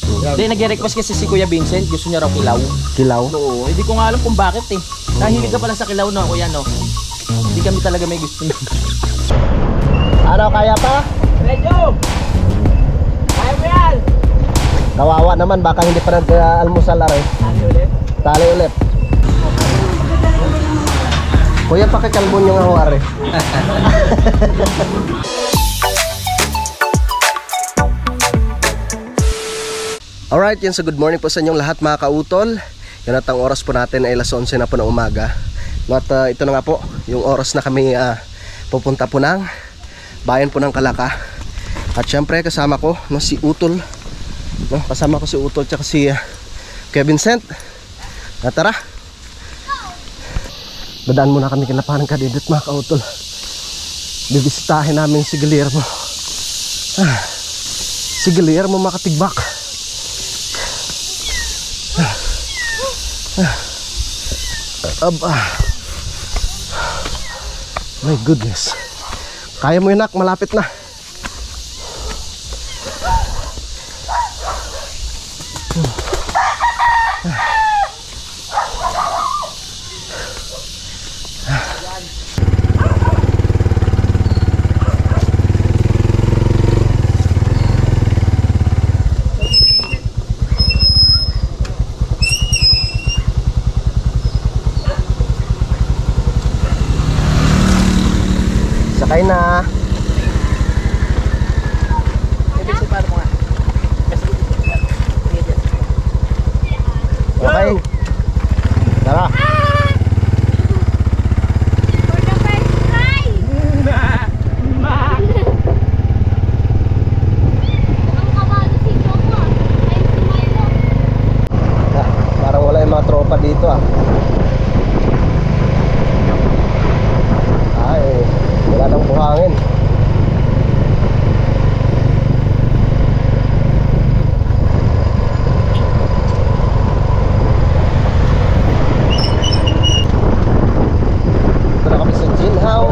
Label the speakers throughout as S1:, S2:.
S1: Hindi, nag-request kasi si Kuya Vincent, gusto niya raw kilaw.
S2: Kilaw?
S1: Oo, hindi ko nga alam kung bakit eh. Nahilig ka pala sa kilaw no, kuya no. Hindi kami talaga may gusto niya.
S2: Ano, kaya pa?
S1: Medyo! Kaya mo yan!
S2: Kawawa naman, baka hindi pa nag-almusal aray.
S1: Tali ulit?
S2: Tali ulit. Kuya, pakikalbon yung ako aray. Alright, yan, so good morning po sa inyong lahat mga kautol. Yan at ang oras po natin ay alas 11 na po ng umaga. At ito na nga po, yung oras na kami pupunta po ng bayan po ng Kalaka. At syempre kasama ko no, si Utol no, kasama ko si Utol tsaka si Kuya Vincent. At tara, dadaan muna kami kina Parang Kadidit mga kautol. Bibisitahin namin si Guillermo. Si Guillermo makatigbak. My goodness. Kaya mo yun, nak, malapit na. Sakay na. Okay. Tara. Parang wala yung mga tropa dito ah. Ay, wala nang buhangin. Ito na kami sa Jinhaw.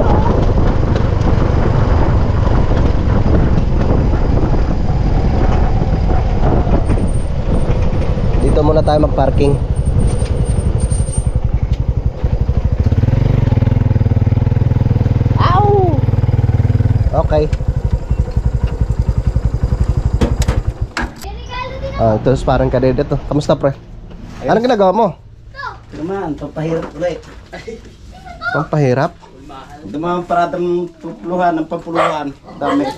S2: Dito muna tayo mag-parking. Okay. Ito Parang Kadidit to. Kamusta pre? Anong ginagawa mo?
S3: Naman, pampahirap ulit.
S2: Pampahirap?
S3: Dumang paradang pupuluhan ng pampuluhan. Dami.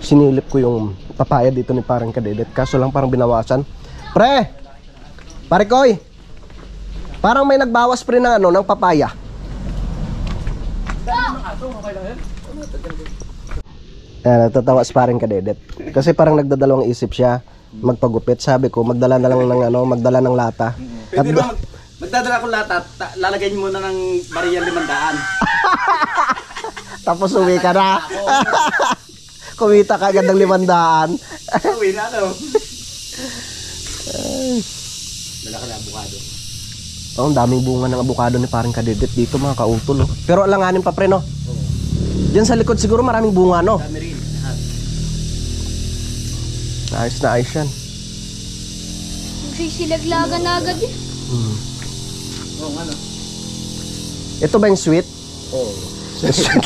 S2: Sinilip ko yung papaya dito ni Parang Kadidit. Kaso lang parang binawasan. Pre! Pare Koy! Parang may nagbawas pre ng ano, ng papaya. Natatawa si Parang Kadidit. Kasi parang nagdadalawang isip siya magpagupit. Sabi ko, magdala na lang ng ano, magdala ng lata.
S3: Pwede ba magdadala ko lata, lalagay niyo muna ng bariyang 500.
S2: Tapos uwi ka na. Kumita ka agad ng 500.
S3: Uwi na ano. Dala ka na abukado.
S2: Oh, ang daming bunga ng abukado ni Parang Kadidit dito mga kautol. Oh. Pero alanganin pa pre no? Diyan sa likod siguro maraming bunga no?
S3: Dami rin.
S2: Ayos na ayos yan.
S4: Magsisilaglagan na agad eh.
S3: Oo, ano?
S2: Ito ba yung sweet?
S3: Oo.
S2: Sweet.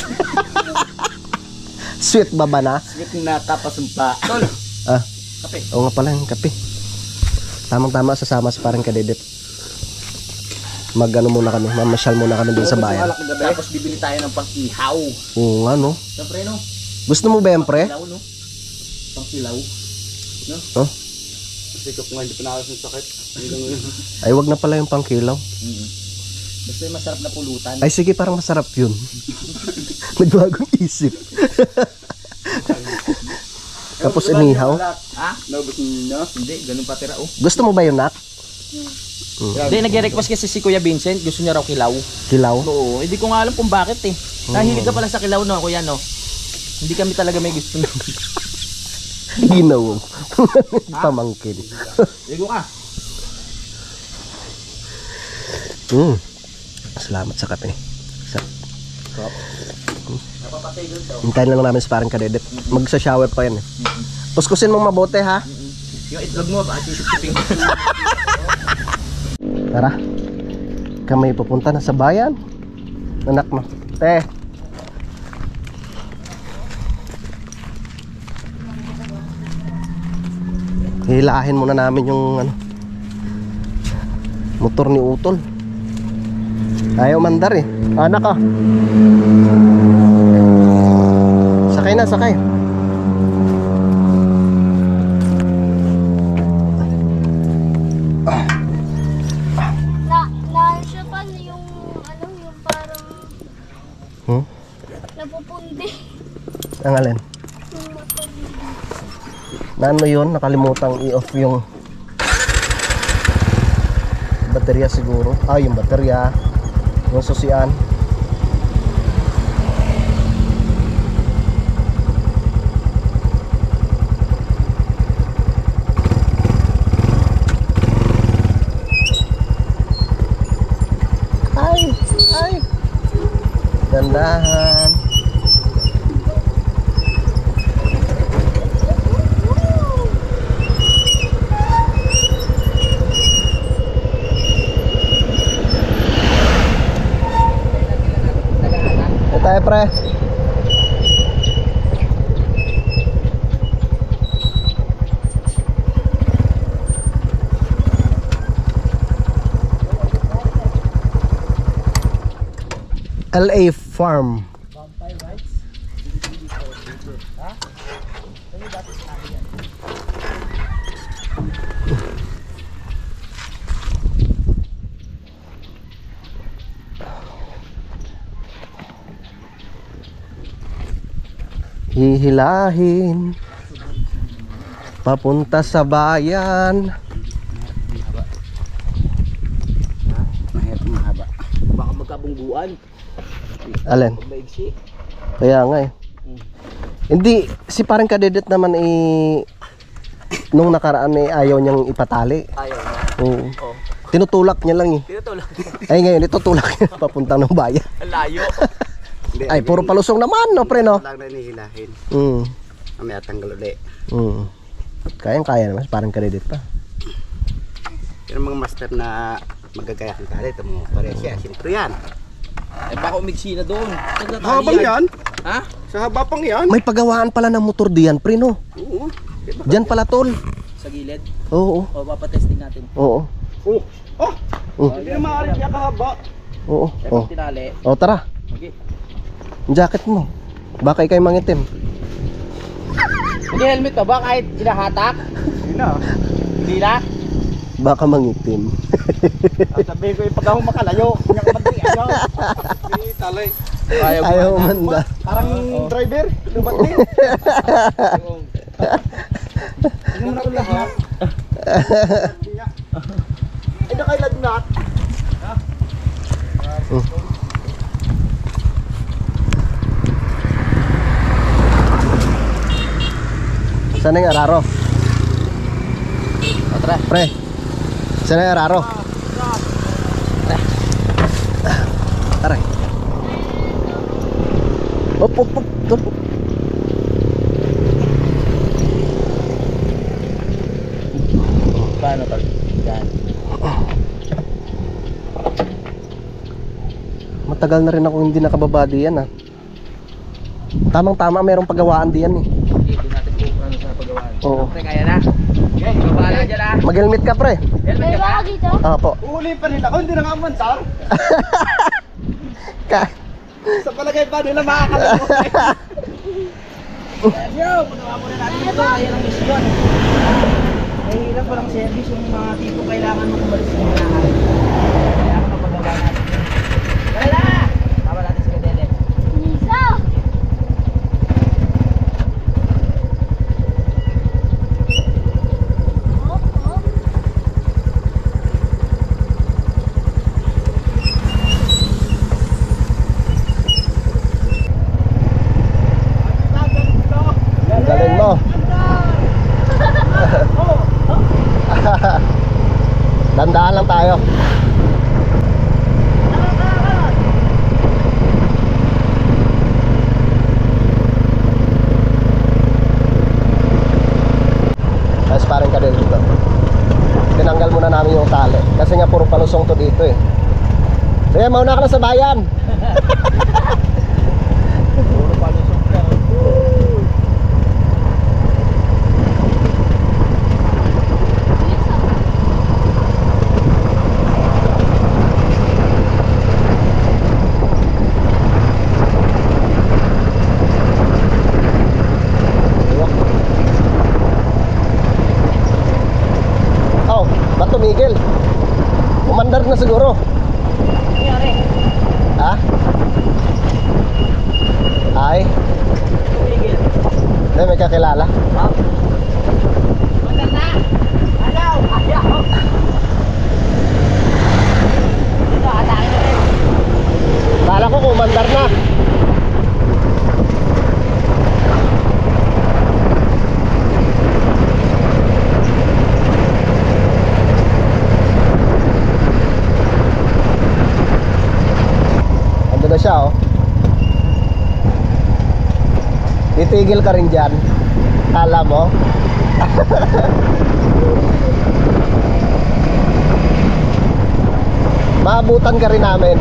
S2: Sweet ba ba na?
S3: Sweet na tapasumpa. Tol.
S2: Ah,
S3: Kape.
S2: oo nga pala yung kape. Tamang-tama sasama sa Parang Kadidit. Mag-ano muna kami, mamasyal muna kami dun sa bayan.
S1: Tapos bibili tayo ng pang-ihaw.
S2: Oo nga no.
S1: Siyempre no?
S2: Gusto mo ba yan pre?
S1: Kilaw no? Pang-kilaw. No?
S2: Oh?
S3: Sikap nga, hindi pa nakakas ng sakit.
S2: Ay wag na pala yung pangkilaw.
S1: Basta yung masarap na pulutan.
S2: Ay sige, parang masarap yun. Nagbagong isip. Tapos inihaw.
S1: Ha?
S3: Naubos niyo?
S1: Hindi, ganun pa tira oh.
S2: Gusto mo ba yun, nak?
S1: Hindi, nag-request kasi si Kuya Vincent, gusto niya raw kilaw.
S2: Kilaw?
S1: Oo, hindi ko nga alam kung bakit eh. Nahilig ka pala sa kilaw no, kuya no. Hindi kami talaga may gusto.
S2: Ginaw. Pamangkin.
S1: Ligo ka.
S2: Salamat sa kape. Hintayin lang namin sa Parang Kadidit. Magsa-shower pa yan eh. Kuskusin mo mabuti ha.
S1: Yung itlog mo, baka sisip-sipin ko.
S2: Tara. Kami pupunta na sa bayan. Anak mo. Te. Hilahin muna namin yung motor ni Utol. Ayaw mandar eh. Anak ka. Sakay na, sakay.
S4: Siya pa yung yung parang napupundi.
S2: Ang alin?
S4: Yung motor.
S2: Na ano yun? Nakalimutang i-off yung baterya siguro. Yung baterya. Yung susian. Ay! Dandahan. Tayo pre. LA Farm. Hihilahin papunta sa bayan.
S3: Mahaba. Baka magkabungguan.
S2: Alin?
S3: Maigsi.
S2: Kaya nga eh. Hindi, si parang kadedet naman nung nakaraan ayaw niyang ipatali.
S1: Ayaw na.
S2: Oo. Tinutulak niya lang eh.
S1: Tinutulak.
S2: Ay ngayon, itutulak niya papunta ng bayan.
S1: Ang layo.
S2: Ay, puro palusong naman, no, pre, no?
S3: Lang na inihilahin. Mamaya tanggal ulit.
S2: Kayang-kaya naman, parang kadedet pa.
S3: Pero mga master na magagaya ng tali, ito mo pare siya, sintro yan.
S1: Eh baka umigsi na doon.
S3: Habang yan?
S1: Ha?
S3: Sa haba pang yan?
S2: May pagawaan pala ng motor diyan, pre, no?
S3: Oo.
S2: Diyan pala, tol.
S1: Sa gilid.
S2: Oo.
S1: O papatesting natin.
S2: Oo.
S3: Hindi na maaari siya kahaba.
S2: Oo.
S1: Eh
S2: Oo.
S1: pag tinali.
S2: O, tara.
S1: Okay.
S2: Yung jacket mo. Baka ikay mangitim.
S1: Hindi helmet ka ba kahit inahatak?
S3: Hindi na.
S1: Hindi na?
S2: Baka mangitim.
S3: Sabihin ko yung pag ako makalayo. Kanya ka magdi, ano? Hindi, talay.
S2: Ayaw manda.
S3: Parang driver. Lumati. Hindi mo na ko lahat. Ay, nakailagnat.
S2: Saan yung araro?
S1: O tara.
S2: Pre. Saan yung araro? Aray. Op.
S1: Paano tol? Yan.
S2: Matagal na rin ako hindi nakababa diyan, ah. Tamang-tama, mayroong pagawaan diyan eh.
S1: Okay, doon natin kung ano sa pagawaan.
S2: Oo.
S1: Pre, kaya na. Okay, bahala dyan ah.
S2: Mag-helmet ka, pre.
S1: Helmet
S4: May
S1: ka ba?
S4: baka dito?
S2: Opo.
S3: Uhuli pa nila ako, hindi na nga mansar. Sa palagay pa nila makakalimutan.
S1: Yo, pagawa muna natin ito. Ayan ang misyon. Mahirap walang service yung mga tipo kailangan mo kumalis sa mga lahat. Kaya ako napagawa natin. Tara na! Tama natin si Kadele.
S4: Lisa!
S2: Ang galing mo. Dandaan lang tayo. na namin yung tali. Kasi nga puro palusong to dito eh. Sige, mauna ka na sa bayan.
S1: Puro palusok ka.
S2: Oh, ba't tumigil? Umandar na siguro.
S1: Nangyari.
S2: Ha? Ay,
S1: Tumigil.
S2: hindi may kakilala.
S1: Ha? Maganda! Ayaw! Ayaw! Dito, atake na rin.
S2: Kala ko kumandar na. Ando na siya oh. Titigil ka rin dyan. Kala mo? Maabutan ka rin namin.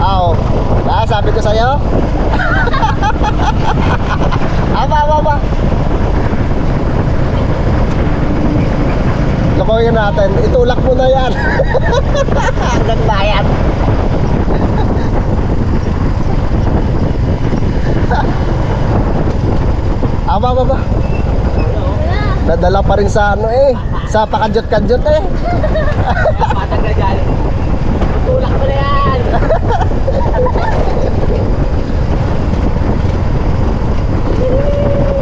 S2: Oo. Sabi ko sa'yo. Aba. Lokohin natin. Itulak mo na yan. Hanggang bayan. Aba.
S4: Wala.
S2: Nadala pa rin sa ano eh. Sa pakajot-kajot eh.
S1: Patag na dyan. Tutulak mo na yan!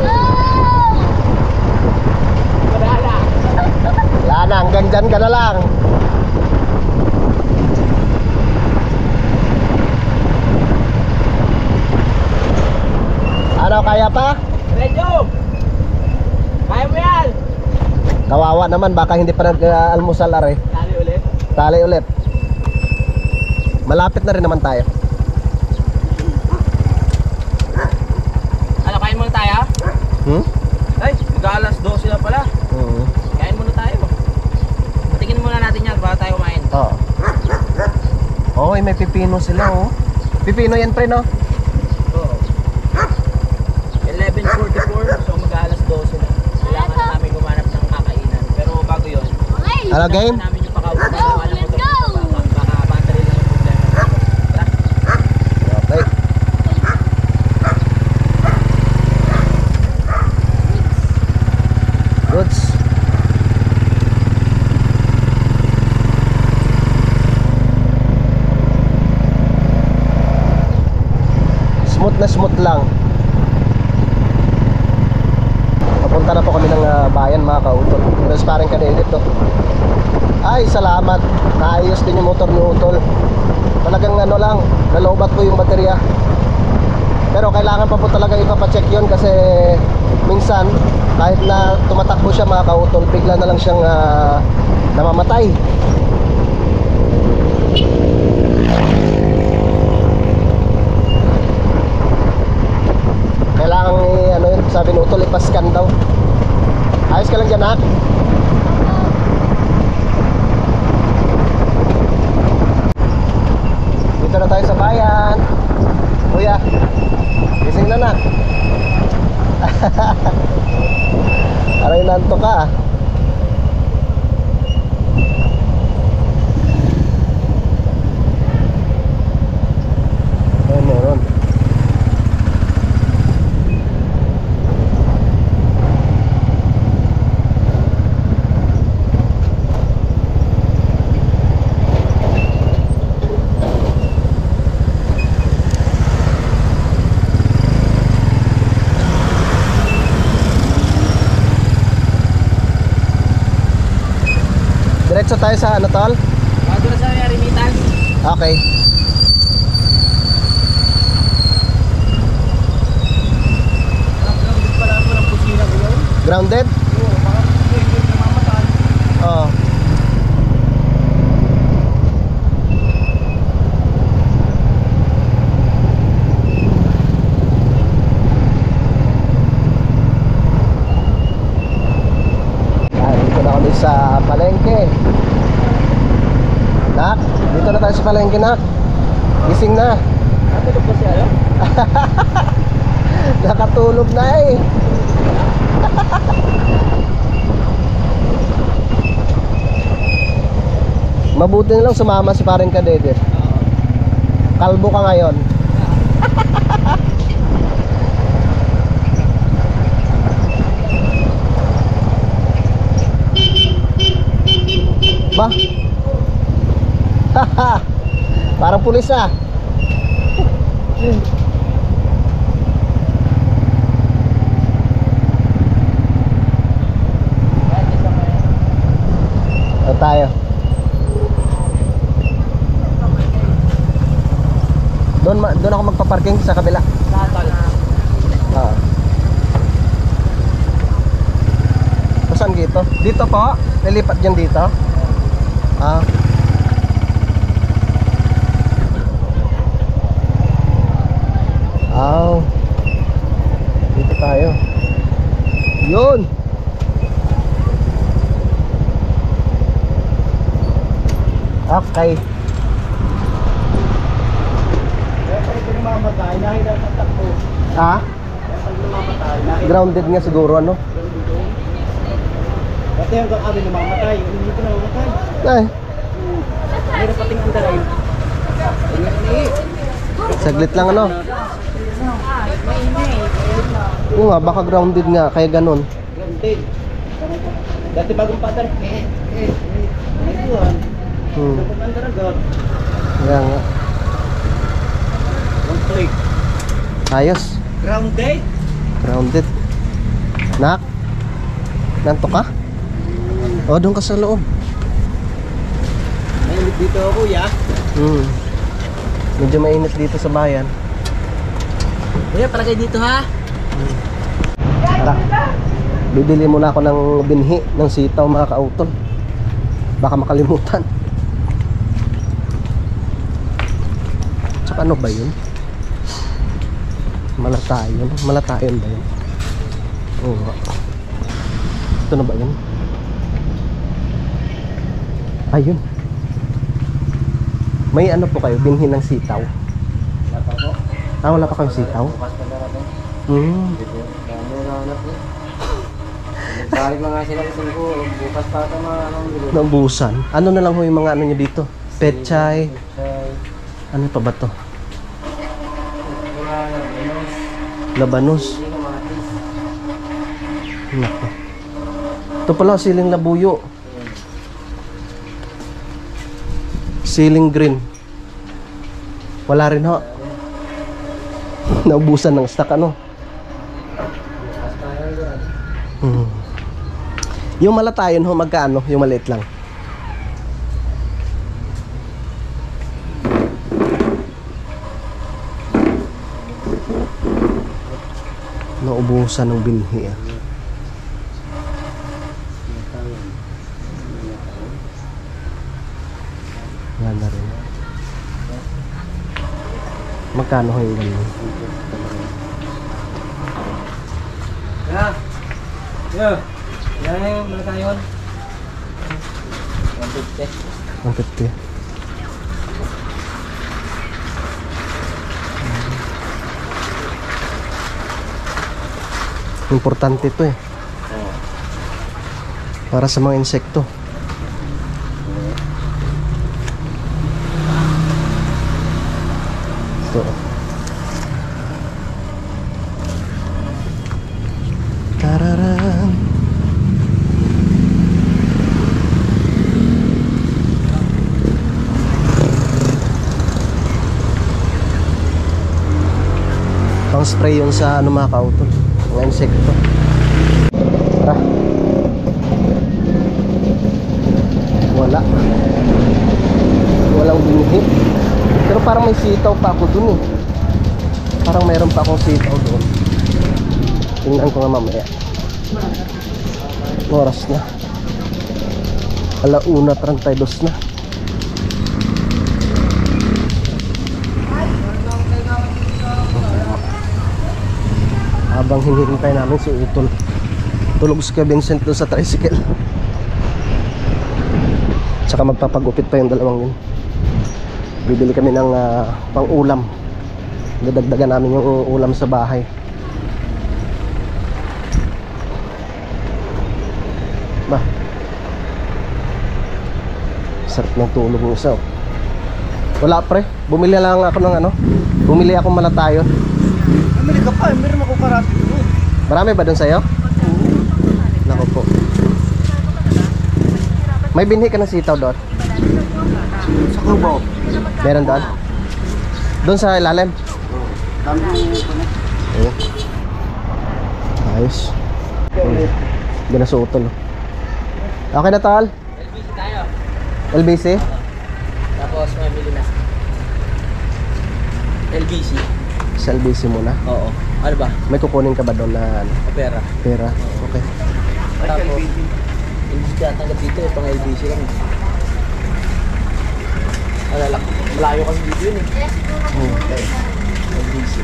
S4: Oh!
S1: Madala!
S2: Wala na, hanggang dyan ka na lang. Ano, kaya pa?
S1: Medyo! Kaya mo yan!
S2: Kawawa naman, baka hindi pa nag-almusal are.
S1: Tali ulit.
S2: Tali ulit. Malapit na rin naman tayo.
S1: Ano, kain muna tayo?
S2: Hmm?
S1: Ay, mag-alas 12 na pala. Kain muna tayo. Patingin muna natin yan bago tayo kumain.
S2: Oo. Oh, may pipino sila oh. Pipino yan pre no?
S1: Oo. 11:44, so mag-alas 12 na. Kailangan na namin gumanap ng kakainan. Pero bago yun,
S4: Okay.
S2: Ano game?
S1: namin yung pakauwi.
S4: Go, let's go!
S1: Baka battery lang yung problema. Tara.
S2: Okay. Goods. Smooth na smooth lang. Papunta na po kami ng bayan mga kautol. Mas parang kanilip to. Ay, salamat. Naayos din yung motor ni Utol. Talagang ano lang, nalobat po yung baterya. Pero kailangan pa po talaga ipapacheck yun kasi minsan kahit na tumatakbo siya mga kautol, bigla na lang siyang namamatay. Kailangan ano yun, sabi ni Utol, ipascan daw. Ayos ka lang dyan, ha? Dito na tayo sa bayan. Kuya, gising na na. Aray, nanto ka ah. Ay, meron. Diretso tayo sa ano tol?
S1: Bago na sa remittance.
S2: Okay.
S1: Grounded pala ako ng kusina ko yun.
S2: Grounded?
S1: Oo, baka may namamatay.
S2: Oo. Dito na kami sa palengke. Nak, dito na tayo sa palengke, nak. Gising na.
S1: Natulog ba siya?
S2: Nakatulog na eh. Mabuti na lang sumama si paring Kadede. Kalbo ka ngayon. Ba? Parang pulis ah. Tayo. Doon ako magpa-parking sa kabila. Ah. Saan dito? Dito po? Nilipat dyan dito? Ah. Oh. Dito tayo. Yun. Okay. Ha? Grounded nga siguro ano?
S1: Pati hanggang kami namamatay. Hindi ko namamatay.
S2: Ay,
S1: Meron pating andaray.
S2: saglit lang ano? Oo nga, baka grounded nga, kaya ganun.
S1: Grounded. Dati bagong patar. Ituan. Bagong andaragot.
S2: Kaya nga.
S1: One click.
S2: Ayos.
S1: Grounded?
S2: Grounded. Nak? Nanto ka? O, doon ka sa loob.
S1: Mainit dito ako, ya.
S2: Medyo mainit dito sa bayan.
S1: Kuya, palagay dito ha.
S2: Tara. Bibili muna ako ng binhi ng sitaw mga kautol. Baka makalimutan. Tsaka ano ba yun? Malatayon. Malatayon ba yun? Oo nga. Ito na ba yun? Ayun. May ano po kayo? Binhi ng sitaw?
S3: Wala pa po.
S2: Ah, wala pa kayong sitaw?
S3: Bukas pa darating. Dami na hanap po. Balik mga sila kasi ko. Bukas pa ito mga anong dito.
S2: Naubusan. Ano na lang ho yung mga ano nyo dito? Pechay. Ano pa ba to? Labanos. Nako. Ito pala siling labuyo. Siling green. Wala rin ho. Naubusan ng stock ano. Yung malatayon ho magkano? Yung maliit lang. Naubusan ng binhi ah. Yan na rin. Magkano ho yung ganun?
S1: Yan yung malatayon.
S2: 150. Importante ito eh. Para sa mga insekto. Ito. Tararan. Pang spray yun sa ano mga kautol, mga insekto. Tara. Wala. Walang binhi. Pero parang may sitaw pa ako dun eh. Parang mayroon pa akong sitaw doon. Tingnan ko nga mamaya. Oras na. 1:32 na. Habang hinihintay namin si Utol, tulog si Vincent doon sa tricycle. Tsaka magpapagupit pa yung dalawang yun. Bibili kami ng pang-ulam. Dadagdagan namin yung ulam sa bahay. Ba, sarap ng tulog ng isa. Wala pre, bumili lang ako ng ano. Bumili ako malatayon.
S1: Bumili ka pa, meron ako karate doon.
S2: Marami ba doon sa'yo? Nako po. May binhi ka ng sitaw doon?
S1: Sa Kubo.
S2: Meron doon? Doon sa ilalim?
S1: Dami ko na.
S2: Oo. Ayos. Hindi na suotol. Okay na tol?
S3: LBC tayo.
S2: LBC?
S3: Tapos may bili na. LBC?
S2: Sa LBC muna.
S3: Oo. Ano ba?
S2: May kukunin ka ba doon na ano,
S3: Opera.
S2: pera? Okay.
S3: Tapos, hindi ka tanggap dito, pang LBC lang. Alalak, malayo kasi dito yun eh. LBC.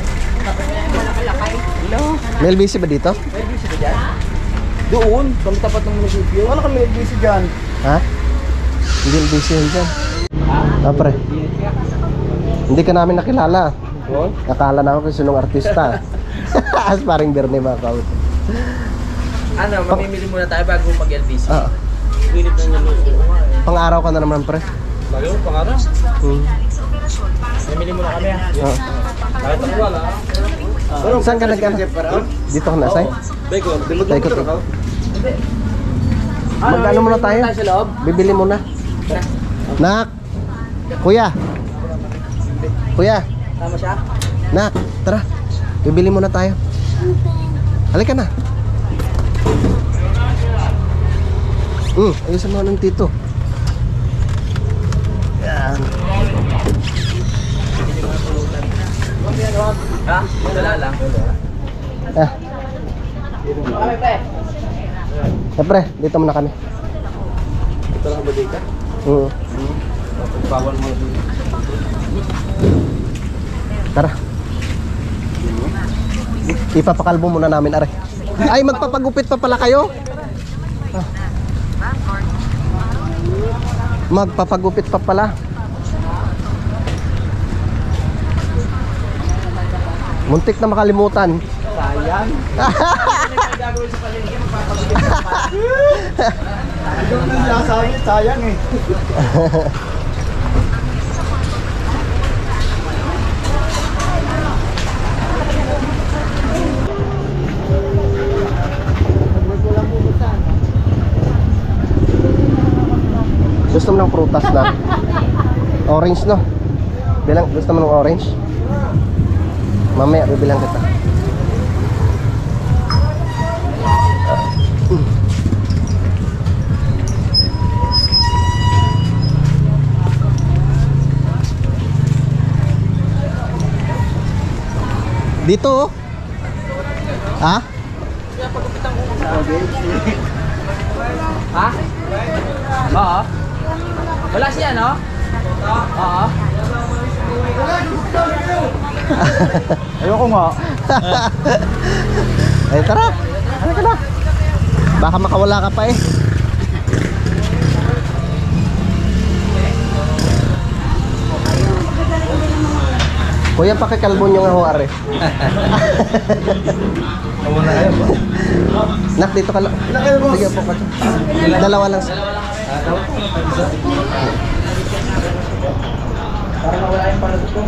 S3: Hello?
S2: May LBC ba dito?
S3: May LBC ba dyan? Doon, kami tapat ng munisipyo.
S1: Wala kami LBC dyan.
S2: Ha? Hindi LBC yun dyan. Ah, pre. Hindi ka namin nakilala.
S3: Oo?
S2: Nakala na ako kung sinong artista. As paring Bernie mga kaut.
S3: Ano, mamimili muna tayo bago mag-LBC.
S2: Ah,
S3: Winit na nyo.
S2: pang-araw ka na naman pre.
S3: Bago, pangarap. Mamili muna kami ha.
S2: Ah.
S3: Kahit ako wala.
S2: Saan ka nagkano? Dito ka na, Say?
S3: Bego,
S2: Tayo ko. Mag-ano muna tayo?
S3: Tayo sa loob.
S2: Bibili muna. Nak! Kuya! Kuya!
S3: Tama siya?
S2: Nak! Tara! Bibili muna tayo. Halika na. Ayusin mo ng tito. Yan.
S3: Ha? Wala lang.
S2: Ah.
S3: Kami pre.
S2: Pre, dito muna kami.
S3: Ito lang ba dito? Bawal mo dito.
S2: Tara. Ipapakalbo muna namin, are. Ay, magpapagupit pa pala kayo? Ah. Magpapagupit pa pala. Muntik na makalimutan.
S1: Sayang. Gagawin sa palengke, magpapagupit pa pala. Ito ang nasasabi, sayang eh.
S2: Gusto mo ng prutas na? Orange, no? Bilang, gusto mo ng orange? Mamaya, bibilang kita. Dito, oh. Ha?
S3: Ha? Oo. Wala siya, no? Oo.
S1: Ayoko nga.
S2: Ay, tara. Ano ka na? Baka makawala ka pa eh. Kuya, pakikalbo nyo nga ho, are. Nak, dito ka lang. Sige po ka. Dalawa lang.
S1: Para mawala yung palusot ko.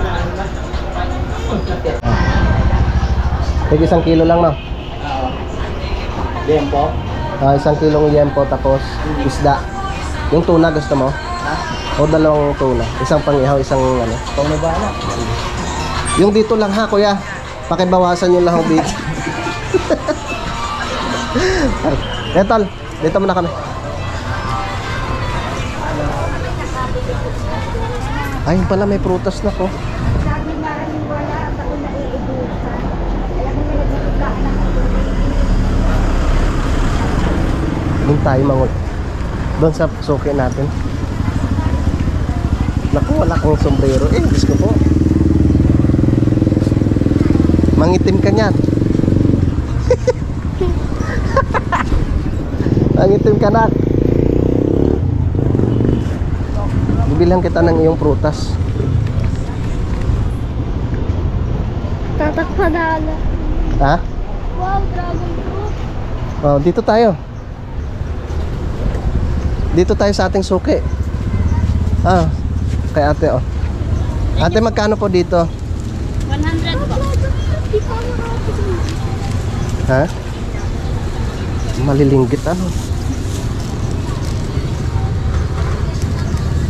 S2: Sige, 1 kilo lang, no?
S1: Yempo.
S2: 1 kilong yempo, tapos isda. Yung tuna gusto mo? O 2 tuna. Isang pang-ihaw, isang ano.
S1: Pang nabala.
S2: Yung dito lang ha, kuya. Pakibawasan yung lahong dito. Etol, dito muna kami. Ayun pala, may prutas na ko. Doon tayo mangol. Doon sa suki natin. Naku, wala kang sombrero. Diyos ko po. Mangitim ka niyan. Mangitim ka na. Bibilhan kita ng iyong prutas.
S4: Tatakpadala.
S2: Ha?
S4: Wow, dragon fruit.
S2: Oh, dito tayo. Dito tayo sa ating suki. Ah, kay ate oh. Ate, magkano po dito?
S4: 100 po. Di pa marami.
S2: Ha? Malilinggit ano?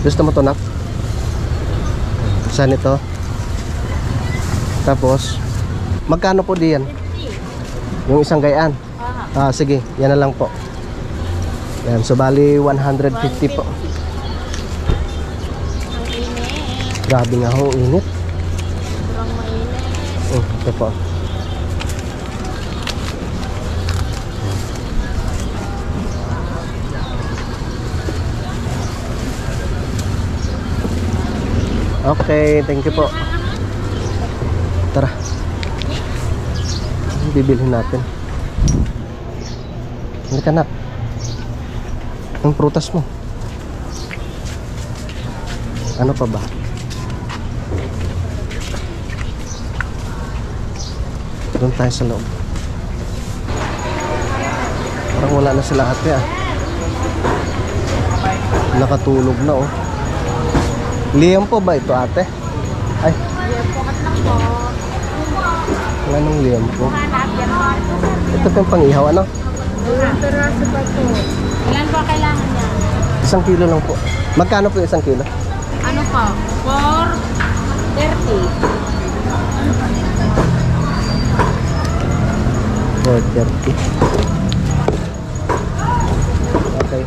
S2: Gusto mo to, nak? Saan ito? Tapos, magkano po diyan?
S4: 50.
S2: Yung isang gayaan? Ah, sige, yan na lang po. Yan, so bali 150 po.
S4: Ang init.
S2: Grabe nga ho, init.
S4: Sobrang mainit.
S2: Ito po. Okay, thank you po. Tara. Bibilhin natin. Hindi ka, nak. Ang prutas mo. Ano pa ba? Doon tayo sa loob. Parang wala na sila ate ah. Nakatulog na oh. Liam po ba ito ate? Ay. Wala nang liam po. Ito pa yung pang-ihaw ano?
S4: Peraso pa po. Ilan po kailangan niya?
S2: 1 kilo lang po. Magkano po yung 1 kilo?
S4: Ano po? 430.
S2: 430. Okay.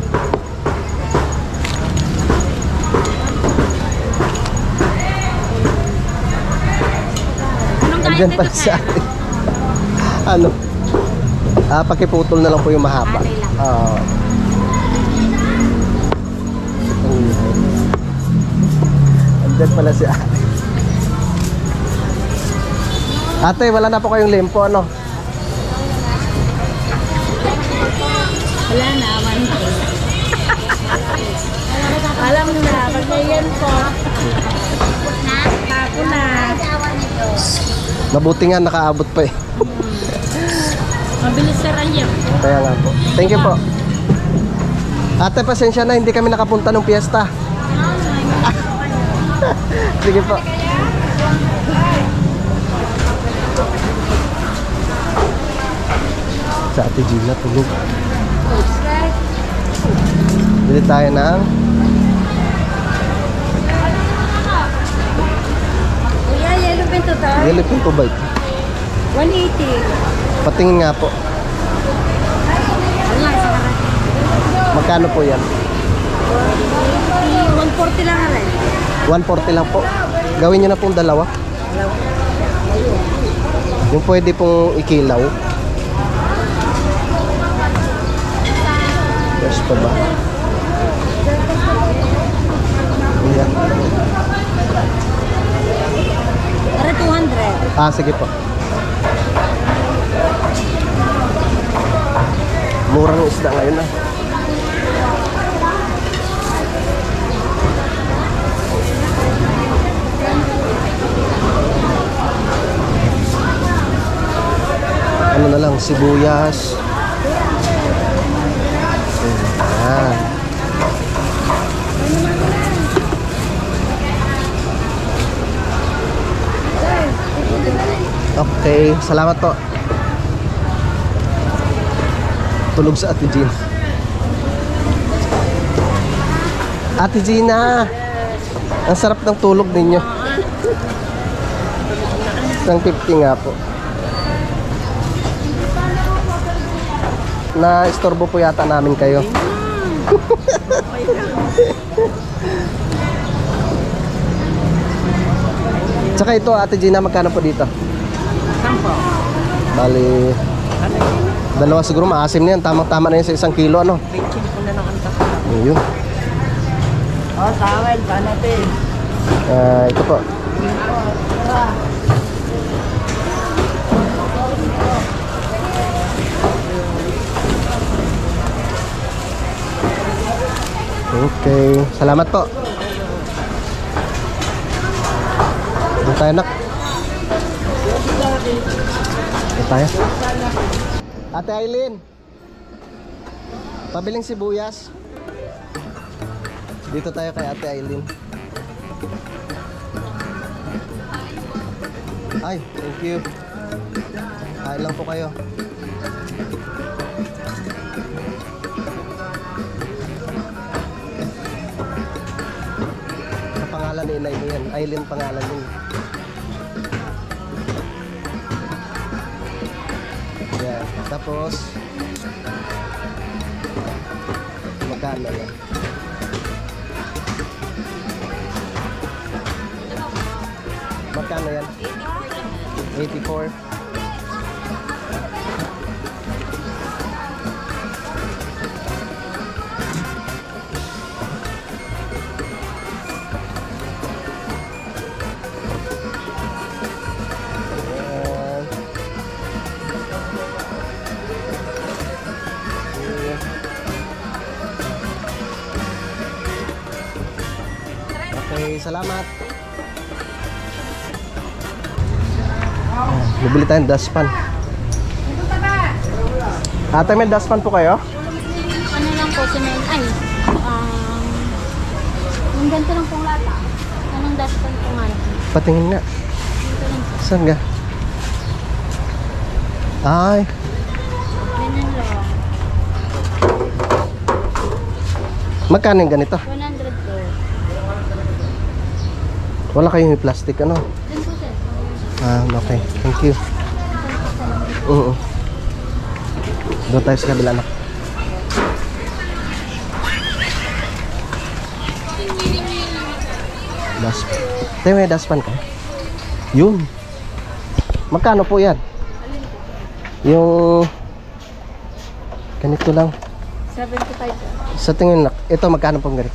S2: Andyan pala sa atin. Ano? Ah, pakiputol na lang po yung mahaba. Ah. Andyan pala si ate. Ate, wala na po kayong limpo, ano?
S4: Wala na, man. Alam mo na, pag may yan po. Tapo na.
S2: Mabuti nga nakaabot pa eh.
S4: Mabilis sa ranyan.
S2: Kaya nga po. Thank you po. Ate, pasensya na, hindi kami nakapunta ng piyesta. Sige po. Sa Ate Gina, tulog. Bili tayo ng
S4: Kuya, yellow pinto tayo.
S2: yellow pinto bite.
S4: 180.
S2: Patingin nga po.
S4: Ayan, sa karat.
S2: Magkano po yan?
S4: 140 lang rin.
S2: 140 lang po. Gawin nyo na pong dalawa. Yung pwede pong ikilaw. Yes pa ba? Ayan.
S4: Para 200.
S2: Ah, sige po. Murang isda ngayon ah. Ano na lang, sibuyas. Ayan. Okay, salamat po. Tulog sa Ate Gina. Ate Gina, ang sarap ng tulog ninyo. Isang 50 nga po. Na-istorbo po yata namin kayo. Tsaka ito, Ate Gina, magkano po dito? 10. Bali, dalawa siguro maasim na yan. Tamang-tama na yun sa 1 kilo, ano?
S1: 25 ko na ng antak ko.
S2: Ayun.
S1: Oh, tawel, panatin.
S2: Ito po. Okay, salamat po. tayo nak. Ito tayo. Ate Aileen, pabiling sibuyas. Dito tayo kay Ate Aileen. Ay, thank you. Kain lang po kayo. Ang pangalan ni Inay mo yan. Aileen pangalan mo. Yan. Tapos magkano yan? Magkano yan? 84. Okay, salamat. Bibili tayong dustpan. Ate, may dustpan po kayo?
S4: Ano lang po, cement. Ay, yung ganito lang pong lata. Anong dashpan po nga?
S2: Patingin nga.
S4: Dito lang po.
S2: Saan nga? Ay,
S4: Ganyan lang.
S2: magkano yung ganito?
S4: 100 po.
S2: Wala kayong may plastic, ano?
S4: Dun po, sir.
S2: Ah, okay. Thank you. Oo. Doon tayo sa kabila, anak. Dustpan. Tayo may dustpan ka? Yun. Magkano po yan? Yung ganito lang.
S4: 75 po.
S2: Sa tingin na, ito magkano pong ganito?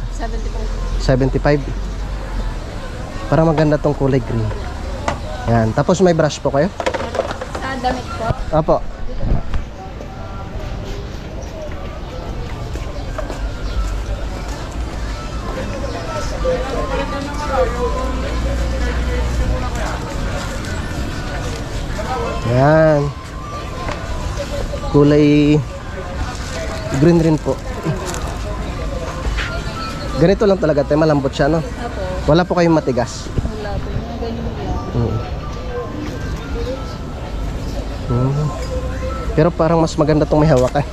S4: 75.
S2: 75. Para maganda tong kulay green. Yan. Tapos may brush po kayo?
S4: Sa damit po.
S2: Apo. Yan. Kulay green rin po. Ganito lang talaga tayo, malambot siya, no?
S4: Apo.
S2: Wala po kayong matigas.
S4: Wala po. Mga ganyan lang.
S2: Pero parang mas maganda tong may hawakan.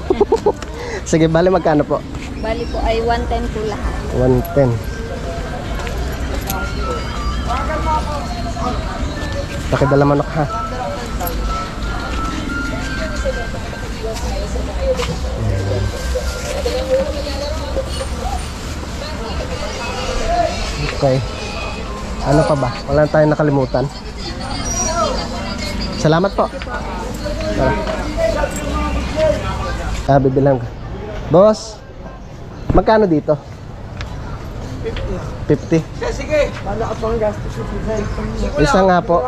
S2: Sige, bali magkano po?
S4: Bali po ay 110 po lahat.
S2: 110. Pakidala manok, ha? Okay. Ano pa ba? Wala na tayong nakalimutan. Salamat po. Tara. Bibilang ka. Boss, magkano dito? 50.
S1: Sige, wala ka pang gastos.
S2: Isa nga po.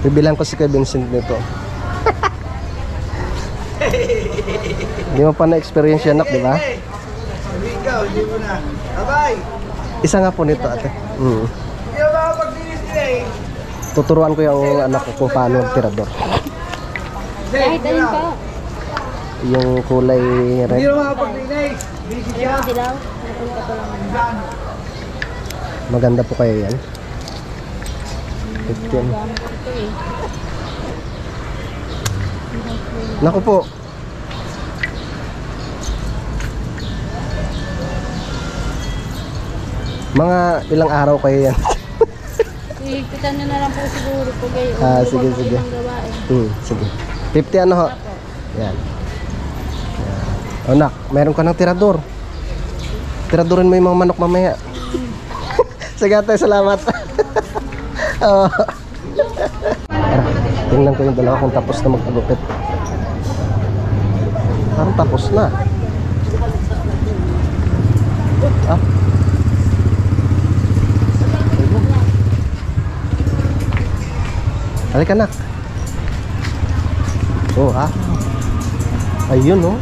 S2: Bibilang ko si Kuya Vincent nito. Hindi mo pa na-experience yan, nak, di ba?
S1: Ikaw, hindi mo na. Bye-bye!
S2: Isa nga po nito, ate.
S1: Hindi mo makapag-finish today.
S2: Tuturuan ko yung anak ko kung paano yung tirador.
S4: Kahit alin po.
S2: Yung kulay
S1: Hindi
S2: red.
S1: mo makapag-finish. Busy siya.
S4: Meron dilaw. Napunta ko lang.
S2: Maganda po kayo yan. 15.
S4: Gamit ito eh.
S2: Naku po. Mga ilang araw kayo yan.
S4: Higpitan nyo na lang po siguro po kayo.
S2: Ah, sige, sige. Sige. 50 ano ho? Yan. O nak, meron ka ng tirador. Tiradorin mo yung mga manok mamaya. Sige ate, salamat. Oh. Tara, tingnan ko yung dalawa kung tapos na magpagupit. Parang tapos na. Ah. Halika nak. Oh ha. Ayun oh.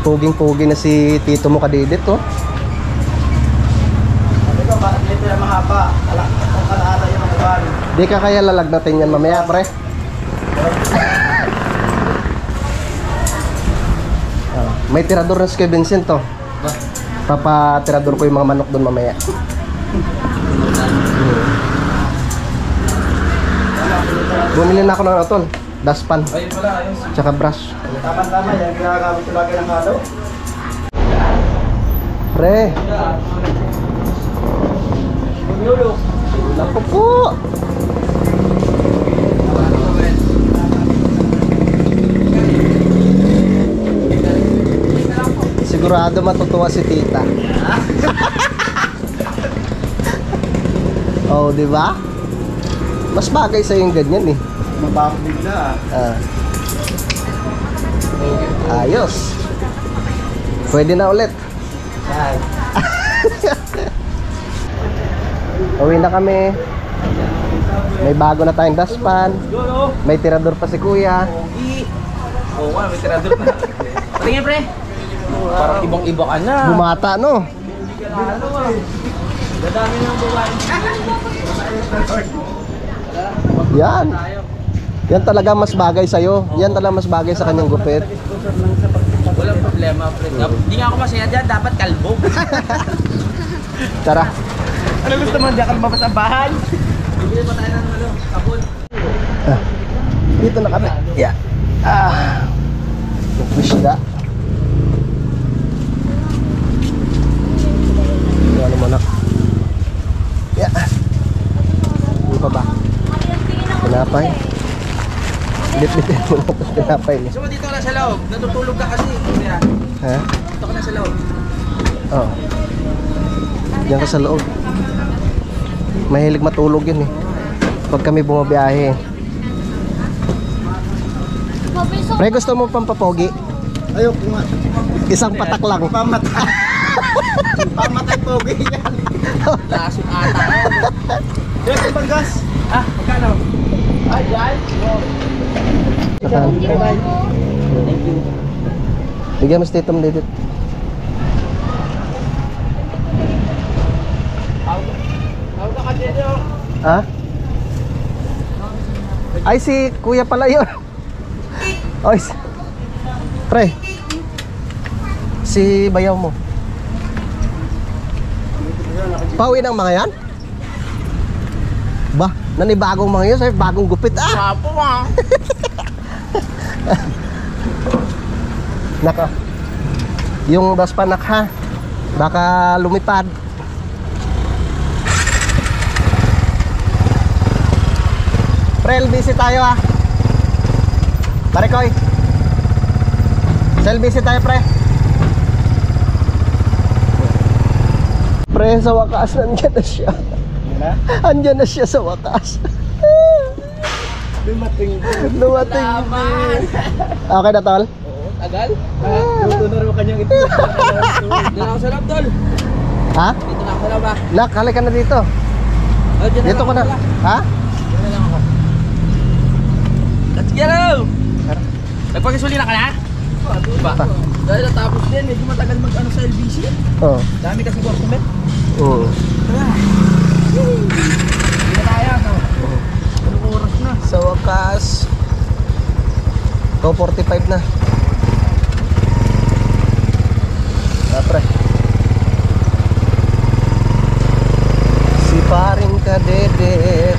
S2: Puging-pugi na si tito mo kadidit oh.
S1: Ito, ito na mahaba. Kung kalaala yun ang iba.
S2: Di ka kaya lalagnatin yan mamaya, pre? May tirador na si Kuya Vincent to. Papa-tirador ko yung mga manok doon mamaya. Bumili na ako ng atol. Daspan.
S1: Ayun pala, ayun.
S2: Tsaka brush.
S1: Tama-tama yan, ginagamit ko lagi ng halo.
S2: Pre.
S1: Maglulok.
S2: Naku po. Sigurado matutuwa si tita. Oh, di ba? Mas bagay sa yung ganyan eh.
S1: Mababig na
S2: Ah. Ayos. Pwede na ulit. Uwi na kami. May bago na tayong daspan. May tirador pa si kuya.
S1: Oo nga, may tirador na. Tingin pre. Parang ibang-iba ka na.
S2: Bumata no?
S1: Dadami ng buwan.
S2: Yan. Yan talaga mas bagay sa'yo. Yan talaga mas bagay sa kanyang gupit.
S1: Walang problema pre. Hindi nga ako masaya dyan, dapat kalbo.
S2: Tara.
S1: Ano gusto mo, diyan ka lumabas ang bahay? Bibili pa tayo ng sabon.
S2: Ah, dito na kami. Yeah. Ah. Isda. Ano mo na? Yeah. Ano pa ba? Pinapay. Lit-litin mo na ito. Pinapay niya.
S1: Gusto mo dito ka na sa loob? Natutulog ka kasi. Kuya.
S2: Ha?
S1: Dito ka na sa loob.
S2: Oo. Diyan ka sa loob. Mahilig matulog yun eh. Pag kami bumabiyahe. Pre, gusto mo pampapogi?
S1: Ayoko nga.
S2: Isang patak lang.
S1: Pamatay. Pamatay pogi yan. Lasong ata. Yes, ibang gas. Ah, magkano? Ay, yan.
S2: Thank you. Bigyan mo si Tito Mdidit.
S1: Tawag ka dito.
S2: Ha? Ay, si kuya pala yun. Oy, pre. Si bayaw mo. Pauwi ng mga yan? Ba, nanibagong mga yun, sa'yo, bagong gupit. Ah!
S1: Wapo ah.
S2: Naka. Yung daspanak ha. Baka lumipad. Pre, LBC tayo ha. Marikoy. Sa LBC tayo pre. Pre, sa wakas nandiyan na siya. Andyan na siya sa wakas.
S1: Dumating.
S2: Dumating. Okay na tol?
S1: Oo, tagal. Luto na rin mo kanyang ito. Dito na ako sa loob, tol.
S2: Ha?
S1: Dito na ako sa loob ah.
S2: Nak, halika na dito.
S1: Oh, dyan
S2: Dito ko na.
S1: ako.
S2: Ha?
S1: Dito na lang ako. Let's get out! Nagpag-isulina ka na? Diba? Dahil natapos din, medyo matagal mag-ano sa LBC.
S2: Oo.
S1: Dami kasi customer.
S2: Oo.
S1: Kaya, hindi na tayo, no? Anong oras na?
S2: Sa wakas 2:45 na. Pre. Si paring kadedet.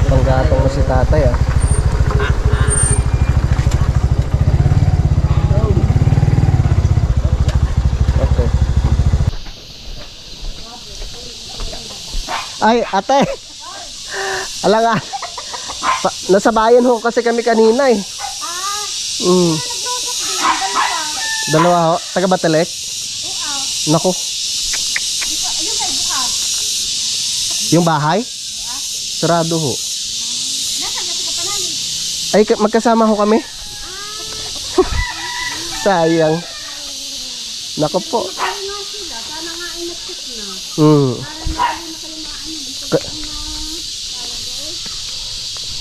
S2: Panggatong mo si tatay ah. Okay. Ay, ate. Alang nga. Nasa bayan ho kasi kami kanina eh. Dalawa ho. Taga Batelek? Nako. Yung bahay? Sarado ho. Ay, magkasama ho kami. Sayang. Nako po.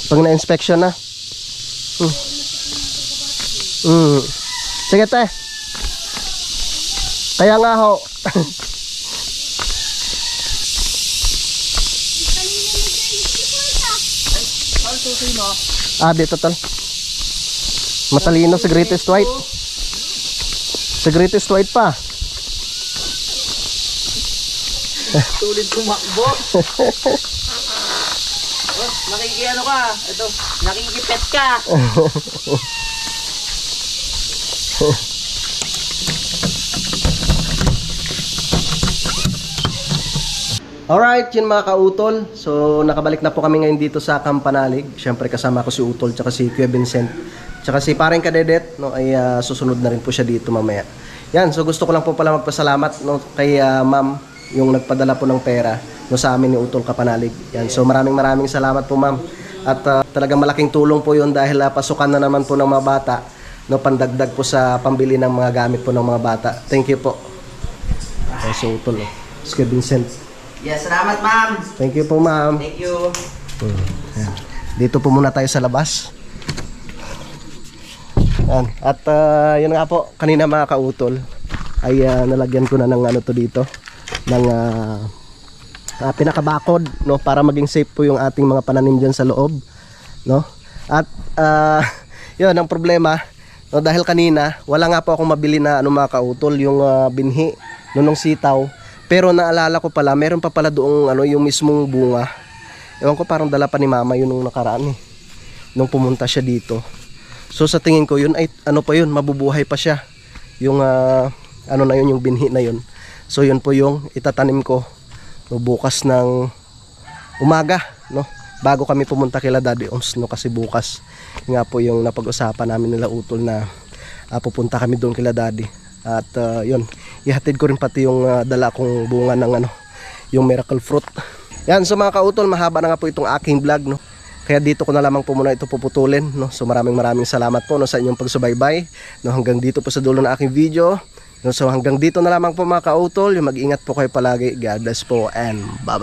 S2: Pag na-inspection na. Sige te. Kaya nga ho. Dito tol. Matalino sa greatest white. Sa greatest white pa.
S1: Tulid tumakbo. Nakikiano ka. Ito, nakikipet ka.
S2: Alright, yun mga kautol. So, nakabalik na po kami ngayon dito sa Kampanalig. Siyempre kasama ko si Utol, tsaka si Kuya Vincent. Tsaka si Paring Kadedet, no, ay susunod na rin po siya dito mamaya. Yan, so gusto ko lang po pala magpasalamat, no, kay ma'am, yung nagpadala po ng pera, no, sa amin ni Utol Kapanalig. Yan, so maraming salamat po ma'am. At talagang malaking tulong po yun dahil pasukan na naman po ng mga bata, no, pandagdag po sa pambili ng mga gamit po ng mga bata. Thank you po. Okay, so Utol, no, si Kuya Vincent.
S1: Yes, salamat ma'am.
S2: Thank you po ma'am.
S1: Thank you.
S2: Yan. Dito po muna tayo sa labas. Yan. At yun nga po, kanina mga kautol ay nalagyan ko na ng ano to dito, ng pinakabakod, no, para maging safe po yung ating mga pananim dyan sa loob, no. At yun ang problema, no, dahil kanina wala nga po akong mabili na ano mga kautol, yung binhi nung sitaw. Pero naalala ko pala, meron pa pala doong ano, yung mismong bunga. Ewan ko, parang dala pa ni mama yun nung nakaraan nung pumunta siya dito. So sa tingin ko yun ay ano pa yun, mabubuhay pa siya. Yung ano na yun, yung binhi na yun. So yun po yung itatanim ko, no, bukas ng umaga, no, bago kami pumunta kila Daddy Oms, no, kasi bukas nga po yung napag-usapan namin nila Utol na pupunta kami doon kila Daddy. At yun, ihatid ko rin pati yung dala kong bunga ng ano, yung miracle fruit. Yan, so mga kautol, mahaba na nga po itong aking vlog, no. Kaya dito ko na lamang po muna ito puputulin, no. So maraming salamat po, no, sa inyong pagsubaybay, no, hanggang dito po sa dulo ng aking video, no. So hanggang dito na lamang po mga kautol, yung mag-ingat po kayo palagi. God bless po and bye bye.